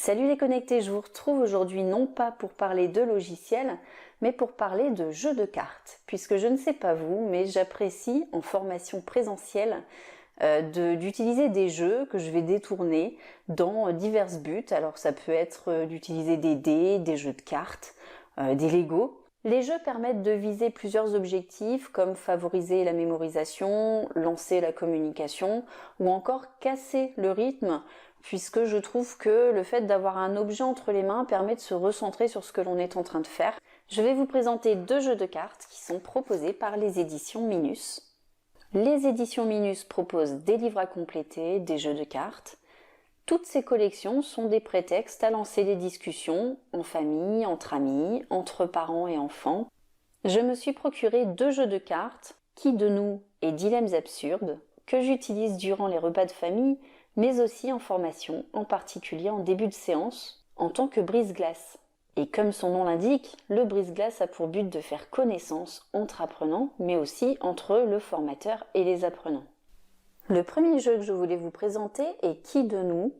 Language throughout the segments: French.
Salut les connectés, je vous retrouve aujourd'hui non pas pour parler de logiciels, mais pour parler de jeux de cartes. Puisque je ne sais pas vous, mais j'apprécie en formation présentielle d'utiliser des jeux que je vais détourner dans divers buts. Alors ça peut être d'utiliser des dés, des jeux de cartes, des Lego. Les jeux permettent de viser plusieurs objectifs comme favoriser la mémorisation, lancer la communication ou encore casser le rythme, puisque je trouve que le fait d'avoir un objet entre les mains permet de se recentrer sur ce que l'on est en train de faire. Je vais vous présenter deux jeux de cartes qui sont proposés par les éditions Minus. Les éditions Minus proposent des livres à compléter, des jeux de cartes. Toutes ces collections sont des prétextes à lancer des discussions en famille, entre amis, entre parents et enfants. Je me suis procuré deux jeux de cartes, Qui de nous et Dilemmes absurdes, que j'utilise durant les repas de famille, mais aussi en formation, en particulier en début de séance, en tant que brise-glace. Et comme son nom l'indique, le brise-glace a pour but de faire connaissance entre apprenants, mais aussi entre le formateur et les apprenants. Le premier jeu que je voulais vous présenter est Qui de nous.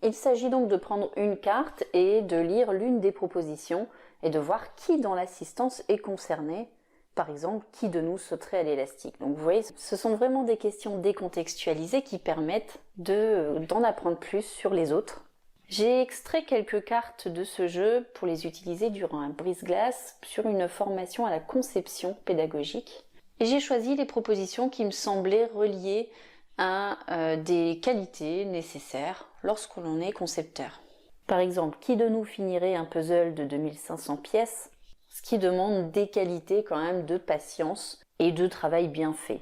Il s'agit donc de prendre une carte et de lire l'une des propositions et de voir qui dans l'assistance est concerné. Par exemple, qui de nous sauterait à l'élastique. Donc vous voyez, ce sont vraiment des questions décontextualisées qui permettent d'en apprendre plus sur les autres. J'ai extrait quelques cartes de ce jeu pour les utiliser durant un brise-glace sur une formation à la conception pédagogique. Et j'ai choisi les propositions qui me semblaient reliées à des qualités nécessaires lorsque l'on est concepteur. Par exemple, qui de nous finirait un puzzle de 2500 pièces, ce qui demande des qualités quand même de patience et de travail bien fait.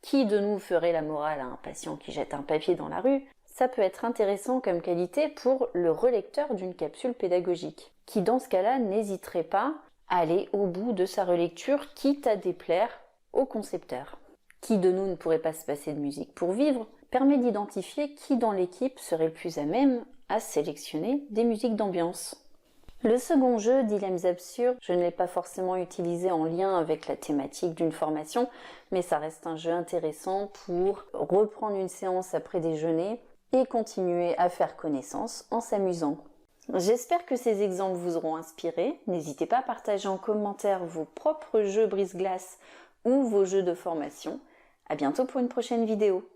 Qui de nous ferait la morale à un patient qui jette un papier dans la rue? Ça peut être intéressant comme qualité pour le relecteur d'une capsule pédagogique, qui dans ce cas-là n'hésiterait pas à aller au bout de sa relecture, quitte à déplaire au concepteur. Qui de nous ne pourrait pas se passer de musique pour vivre permet d'identifier qui dans l'équipe serait le plus à même à sélectionner des musiques d'ambiance. Le second jeu, Dilemmes absurdes, je ne l'ai pas forcément utilisé en lien avec la thématique d'une formation, mais ça reste un jeu intéressant pour reprendre une séance après déjeuner et continuer à faire connaissance en s'amusant. J'espère que ces exemples vous auront inspiré. N'hésitez pas à partager en commentaire vos propres jeux brise-glace ou vos jeux de formation. À bientôt pour une prochaine vidéo.